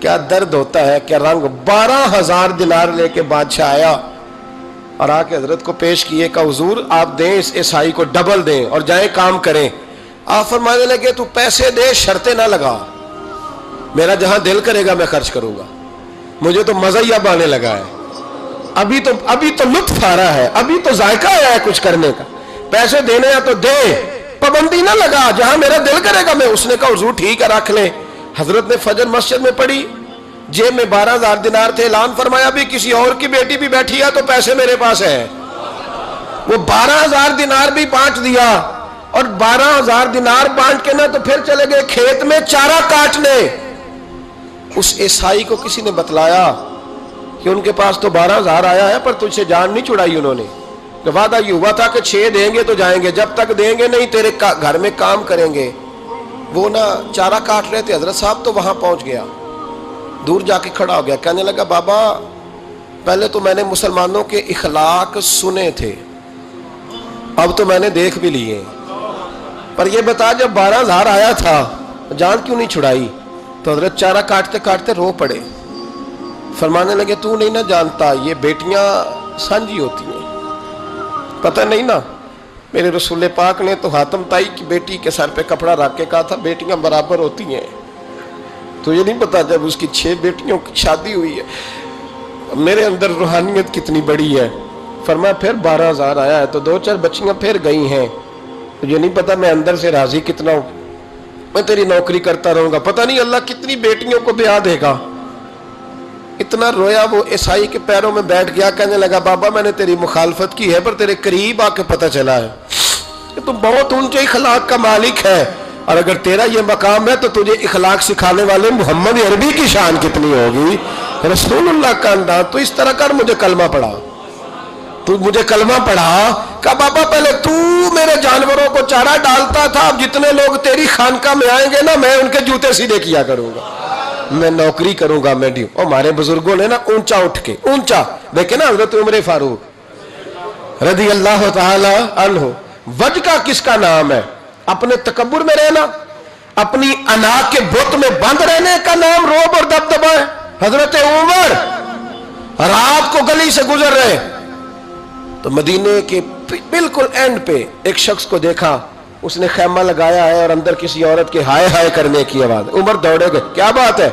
کیا درد ہوتا ہے، کیا رنگ. 12,000 دینار لے کے بادشاہ آیا اور آ کے حضرت کو پیش کیے کہ حضور آپ دیں اس عیسائی کو ڈبل دیں اور جائیں کام کریں. آپ فرمانے لگے تو پیسے دے، شرطیں نہ لگا، میرا جہاں دل کرے گا میں خرچ کروں گا، مجھے تو مزہ ہی اب آنے لگا ہے، ابھی تو لطف آ رہا ہے، ابھی تو ذائقہ آیا ہے کچھ کرنے کا، پیسے دینے ہیں تو دے، پابندی نہ لگا، جہاں میرا دل کرے گا میں. اس نے کہا حضور ٹھیک ہے رکھ لیں. حضرت نے فجر مسجد میں پڑھی، جیب میں 12,000 دینار تھے، اعلان فرمایا بھی کسی اور کی بیٹی بھی بیٹھی ہے تو پیسے میرے پاس ہے. وہ 12,000 دینار بھی بانٹ دیا، اور 12,000 دینار بانٹ کے نہ تو پھر چلے گئے کھیت میں چارہ کاٹنے. اس عیسائی کو کسی نے بتلایا کہ ان کے پاس تو 12,000 آیا ہے پر تجھ سے جان نہیں چھڑائی انہوں نے، کہ وعدہ یہ ہوا تھا کہ 6 دیں گے تو جائیں گے، جب تک دیں گے نہیں تیرے گھر میں کام کریں گے. وہ نہ چارہ کاٹ رہے تھے، حضرت صاحب تو وہاں پہنچ گیا، دور جا کے کھڑا ہو گیا، کہنے لگا بابا پہلے تو میں نے مسلمانوں کے اخلاق سنے تھے، اب تو میں نے دیکھ بھی لیے، پر یہ بتا جب 12,000 آیا تھا جان کیوں نہیں چھڑائی؟ تو حضرت چارہ کاٹتے کاٹتے رو پڑے، فرمانے لگے تو نہیں نہ جانتا یہ بیٹیاں سانجی ہوتی ہیں، پتہ نہیں نا، میرے رسول پاک نے تو حاتم تائی کی بیٹی کے سر پہ کپڑا رکھ کے کہا تھا بیٹیاں برابر ہوتی ہیں، تو یہ نہیں پتا جب اس کی 6 بیٹیوں کی شادی ہوئی ہے میرے اندر روحانیت کتنی بڑی ہے. فرمایا پھر 12,000 آیا ہے تو 2-4 بچیاں پھر گئی ہیں، تو یہ نہیں پتا میں اندر سے راضی کتنا ہوں، میں تیری نوکری کرتا رہوں گا، پتہ نہیں اللہ کتنی بیٹیوں کو بیاہ دے گا. اتنا رویا، وہ عیسائی کے پیروں میں بیٹھ گیا، کہنے لگا بابا میں نے تیری مخالفت کی ہے پر تیرے قریب آ کے پتہ چلا ہے کہ تو بہت اونچے اخلاق کا مالک ہے، اور اگر تیرا یہ مقام ہے تو تجھے اخلاق سکھانے والے محمد عربی کی شان کتنی ہوگی، رسول اللہ کا انداز. تو اس طرح کر، مجھے کلمہ پڑھا، تو مجھے کلمہ پڑھا. کہا بابا پہلے تو میرے جانوروں کو چارہ ڈالتا تھا، اب جتنے لوگ تیری خانقاہ میں آئیں گے نا میں ان کے جوتے سیدھے کیا کروں گا، میں نوکری کروں گا. میں اور ہمارے بزرگوں نے نا اونچا اٹھ کے اونچا دیکھے نا، حضرت عمر فاروق رضی اللہ تعالی عنہ، وجہ کس کا نام ہے؟ اپنے تکبر میں رہنا، اپنی انا کے بت میں بند رہنے کا نام روب اور دبدبا ہے. حضرت عمر رات کو گلی سے گزر رہے تو مدینے کے بالکل اینڈ پہ ایک شخص کو دیکھا، اس نے خیمہ لگایا ہے اور اندر کسی عورت کے ہائے ہائے کرنے کی آواز. عمر دوڑے گئے، کیا بات ہے؟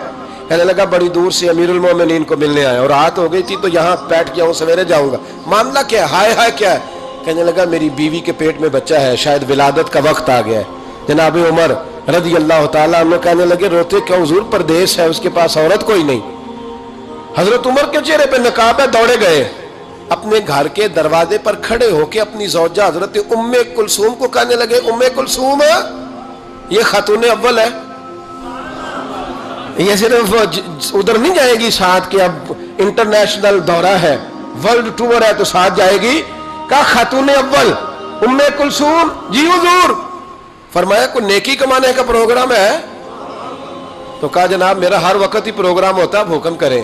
کہنے لگا بڑی دور سے امیر المومنین کو ملنے آیا اور رات ہو گئی تھی تو یہاں بیٹھ گیا ہوں، سویرے جاؤں گا. معاملہ کیا ہے؟ ہائے ہائے کیا ہے؟ کہنے لگا میری بیوی کے پیٹ میں بچہ ہے، شاید ولادت کا وقت آ گیا ہے. جناب عمر رضی اللہ تعالیٰ عنہ کہنے لگے روتے کیوں؟ حضور پردیس ہے، اس کے پاس عورت کوئی نہیں. حضرت عمر کے چہرے پہ نقاب ہے، دوڑے گئے اپنے گھر کے دروازے پر کھڑے ہو کے اپنی زوجہ حضرت ام کلثوم کو کہنے لگے ام کلثوم یہ خاتون اول ہے، یہ صرف ادھر نہیں جائے گی ساتھ کہ اب انٹرنیشنل دورہ ہے، ورلڈ ٹور ہے تو ساتھ جائے گی. کہا خاتون اول ام کلثوم. جی حضور. فرمایا کوئی نیکی کمانے کا پروگرام ہے؟ تو کہا جناب میرا ہر وقت ہی پروگرام ہوتا ہے، آپ حکم کریں.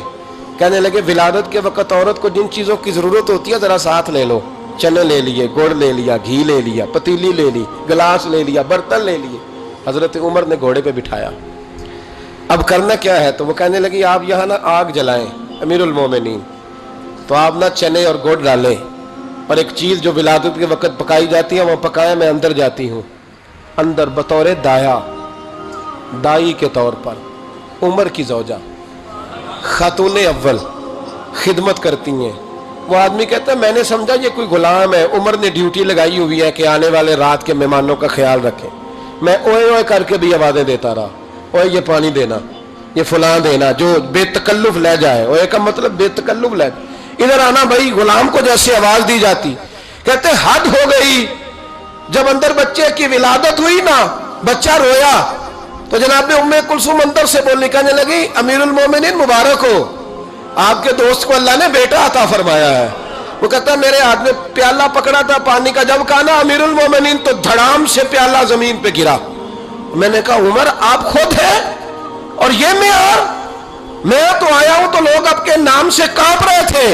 کہنے لگے ولادت کے وقت عورت کو جن چیزوں کی ضرورت ہوتی ہے ذرا ساتھ لے لو. چنے لے لیے، گڑ لے لیا، گھی لے لیا، پتیلی لے لی، گلاس لے لیا، برتن لے لیے. حضرت عمر نے گھوڑے پہ بٹھایا. اب کرنا کیا ہے؟ تو وہ کہنے لگی آپ یہاں نہ آگ جلائیں امیر المومنین، تو آپ نہ چنے اور گڑ ڈالیں، اور ایک چیز جو ولادت کے وقت پکائی جاتی ہے وہ پکائیں، میں اندر جاتی ہوں. اندر بطور دایا، دائی کے طور پر عمر کی زوجہ خاتون اول خدمت کرتی ہیں. وہ آدمی کہتا ہے میں نے سمجھا یہ کوئی غلام ہے، عمر نے ڈیوٹی لگائی ہوئی ہے کہ آنے والے رات کے مہمانوں کا خیال رکھیں. میں اوئے اوئے کر کے بھی آوازیں دیتا رہا، اوئے یہ پانی دینا، یہ فلاں دینا، جو بے تکلف لے جائے. اوئے کا مطلب بے تکلف لے جائے. ادھر آنا بھائی، غلام کو جیسے آواز دی جاتی. کہتے حد ہو گئی. جب اندر بچے کی ولادت ہوئی نا، بچہ رویا تو جناب ام کلثوم اندر سے بولنے کہنے لگی امیر المومنین مبارک ہو، آپ کے دوست کو اللہ نے بیٹا عطا فرمایا ہے. وہ کہتا ہے میرے ہاتھ میں پیالہ پکڑا تھا پانی کا، جب کہا نا امیر المومنین تو دھڑام سے پیالہ زمین پہ گرا. میں نے کہا عمر آپ خود ہیں اور یہ میں تو آیا ہوں تو لوگ آپ کے نام سے کانپ رہے تھے.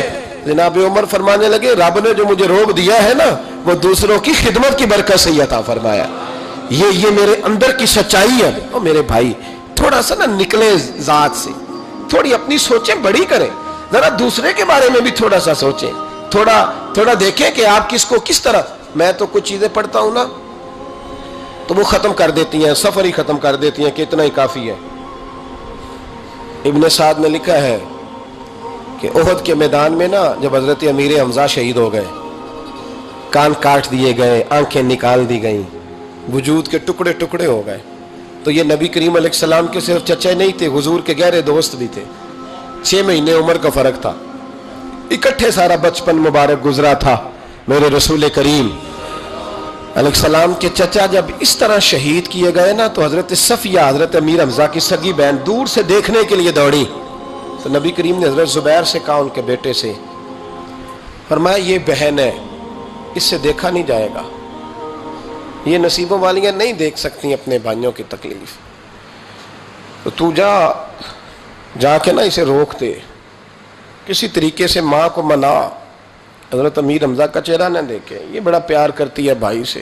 جناب عمر فرمانے لگے رب نے جو مجھے روب دیا ہے نا وہ دوسروں کی خدمت کی برکت سے عطا فرمایا. یہ میرے اندر کی سچائی ہے. اور میرے بھائی تھوڑا سا نا نکلے ذات سے، تھوڑی اپنی سوچیں بڑی کریں، ذرا دوسرے کے بارے میں بھی تھوڑا سا سوچیں، تھوڑا دیکھیں کہ آپ کس کو کس طرح. میں تو کچھ چیزیں پڑھتا ہوں نا تو وہ ختم کر دیتی ہیں، سفر ہی ختم کر دیتی ہیں کہ اتنا ہی کافی ہے. ابن سعد نے لکھا ہے کہ احد کے میدان میں نا جب حضرت امیر حمزہ شہید ہو گئے، کان کاٹ دیے گئے، آنکھیں نکال دی گئیں، وجود کے ٹکڑے ٹکڑے ہو گئے، تو یہ نبی کریم علیہ السلام کے صرف چچے نہیں تھے، حضور کے گہرے دوست بھی تھے. 6 مہینے عمر کا فرق تھا، اکٹھے سارا بچپن مبارک گزرا تھا. میرے رسول کریم علیہ السلام کے چچا جب اس طرح شہید کیے گئے نا تو حضرت صفیہ، حضرت امیر حمزہ کی سگی بہن، دور سے دیکھنے کے لیے دوڑی. تو نبی کریم نے حضرت زبیر سے کہا، ان کے بیٹے سے، فرمایا یہ بہن ہے، اس سے دیکھا نہیں جائے گا، یہ نصیبوں والیاں نہیں دیکھ سکتی اپنے بھائیوں کی تکلیف، تو جا کے نا اسے روک دے، کسی طریقے سے ماں کو منا. حضرت امیر حمزہ کا چہرہ نہ دیکھے، یہ بڑا پیار کرتی ہے بھائی سے،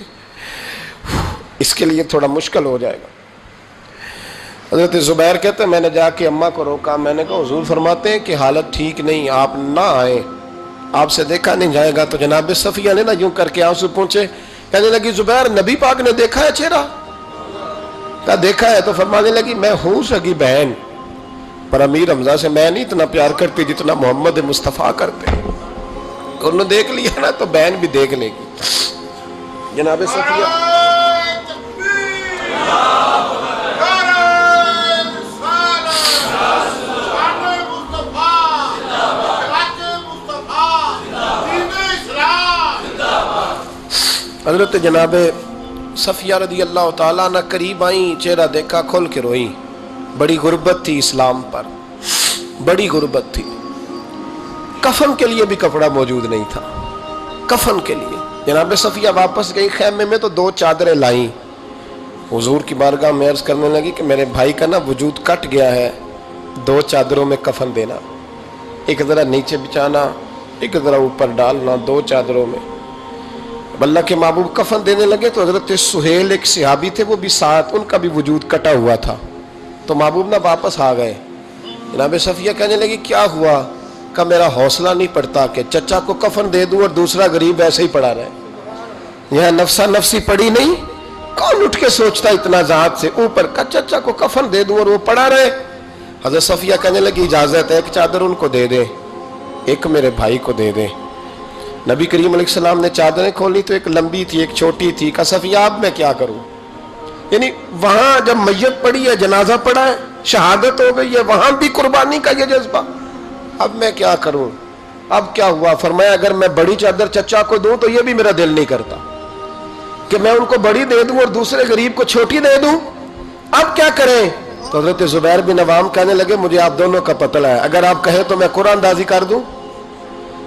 اس کے لیے تھوڑا مشکل ہو جائے گا. حضرت زبیر کہتے ہیں میں نے جا کے اماں کو روکا، میں نے کہا حضور فرماتے ہیں کہ حالت ٹھیک نہیں، آپ نہ آئیں، آپ سے دیکھا نہیں جائے گا. تو جناب صفیہ نے نا یوں کر کے آنسو پہنچے، کہنے لگی زبیر نبی پاک نے دیکھا ہے چہرہ؟ کہا دیکھا ہے. تو فرمانے لگی میں ہوں سگی بہن، پر امیر حمزہ سے میں نہیں اتنا پیار کرتی جتنا محمد مصطفیٰ کرتے. انہوں نے دیکھ لیا نا تو بہن بھی دیکھ لے گی. جناب صفیہ حضرت جناب صفیہ رضی اللہ تعالیٰ عنہ قریب آئیں، چہرہ دیکھا، کھول کے روئیں. بڑی غربت تھی اسلام پر، بڑی غربت تھی. کفن کے لیے بھی کپڑا موجود نہیں تھا، کفن کے لیے. جناب صفیہ واپس گئی خیمے میں تو 2 چادریں لائیں، حضور کی بارگاہ میں عرض کرنے لگی کہ میرے بھائی کا نا وجود کٹ گیا ہے، 2 چادروں میں کفن دینا، ایک ذرا نیچے بچانا، ایک ذرا اوپر ڈالنا، 2 چادروں میں. اللہ کے محبوب کفن دینے لگے تو حضرت سہیل ایک صحابی تھے، وہ بھی ساتھ، ان کا بھی وجود کٹا ہوا تھا. تو محبوب نہ واپس آ گئے. جناب صفیہ کہنے لگی کیا ہوا؟ کہ میرا حوصلہ نہیں پڑتا کہ چچا کو کفن دے دوں اور دوسرا غریب ایسے ہی پڑا رہے. یہاں نفسا نفسی پڑی نہیں، کون اٹھ کے سوچتا اتنا ذات سے اوپر کا چچا کو کفن دے دوں اور وہ پڑا رہے. حضرت صفیہ کہنے لگی اجازت ہے، ایک چادر ان کو دے دے، ایک میرے بھائی کو دے دے. نبی کریم علیہ السلام نے چادریں کھولی تو ایک لمبی تھی ایک چھوٹی تھی. کہا صفیہ اب میں کیا کروں؟ یعنی وہاں جب میت پڑی ہے، جنازہ پڑا ہے، شہادت ہو گئی ہے، وہاں بھی قربانی کا یہ جذبہ، اب میں کیا کروں؟ اب کیا ہوا؟ فرمایا اگر میں بڑی چادر چچا کو دوں تو یہ بھی میرا دل نہیں کرتا کہ میں ان کو بڑی دے دوں اور دوسرے غریب کو چھوٹی دے دوں، اب کیا کریں؟ تو حضرت زبیر بن عوام کہنے لگے مجھے آپ دونوں کا پتہ ہے، اگر آپ کہیں تو میں قرآن اندازی کر دوں.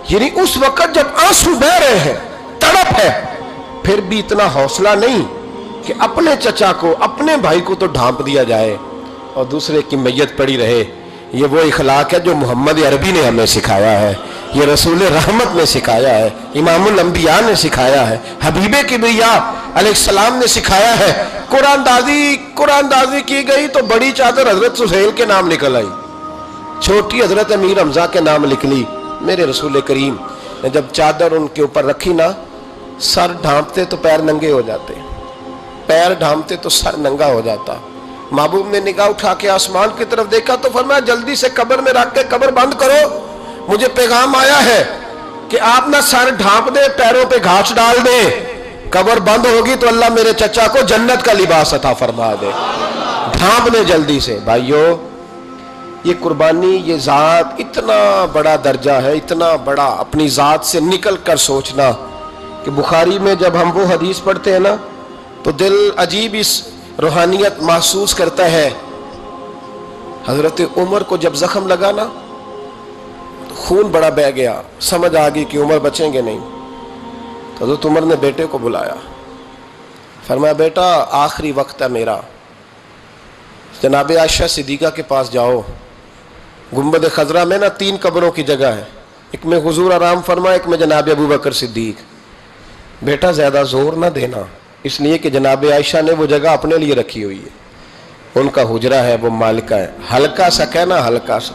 یعنی اس وقت جب آنسو بہ رہے ہیں، تڑپ ہے، پھر بھی اتنا حوصلہ نہیں کہ اپنے چچا کو، اپنے بھائی کو تو ڈھانپ دیا جائے اور دوسرے کی میت پڑی رہے. یہ وہ اخلاق ہے جو محمد عربی نے ہمیں سکھایا ہے، یہ رسول رحمت نے سکھایا ہے، امام الانبیاء نے سکھایا ہے، حبیب کبریا علیہ السلام نے سکھایا ہے. قرآن دازی کی گئی تو بڑی چادر حضرت سہیل کے نام نکل آئی، چھوٹی حضرت امیر حمزہ کے نام نکلی. میرے رسول کریم نے جب چادر ان کے اوپر رکھی نا، سر ڈھانپتے تو پیر ننگے ہو جاتے، پیر ڈھانپتے تو سر ننگا ہو جاتا. محبوب نے نگاہ اٹھا کے آسمان کی طرف دیکھا تو فرمایا جلدی سے قبر میں رکھ کے قبر بند کرو، مجھے پیغام آیا ہے کہ آپ نہ سر ڈھانپ دے، پیروں پہ گھاس ڈال دے، قبر بند ہوگی تو اللہ میرے چچا کو جنت کا لباس عطا فرما دے. ڈھانپ دے جلدی سے. بھائیو یہ قربانی، یہ ذات اتنا بڑا درجہ ہے، اتنا بڑا، اپنی ذات سے نکل کر سوچنا کہ بخاری میں جب ہم وہ حدیث پڑھتے ہیں نا تو دل عجیب اس روحانیت محسوس کرتا ہے. حضرت عمر کو جب زخم لگا نا تو خون بڑا بہہ گیا، سمجھ آ گئی کہ عمر بچیں گے نہیں. تو حضرت عمر نے بیٹے کو بلایا، فرمایا بیٹا آخری وقت ہے میرا، جناب عائشہ صدیقہ کے پاس جاؤ. گنبد خضرا میں نا 3 قبروں کی جگہ ہے، ایک میں حضور آرام فرما، ایک میں جناب ابو بکر صدیق. بیٹا زیادہ زور نہ دینا، اس لیے کہ جناب عائشہ نے وہ جگہ اپنے لیے رکھی ہوئی ہے، ان کا حجرہ ہے، وہ مالکہ ہے. ہلکا سا کہنا، ہلکا سا.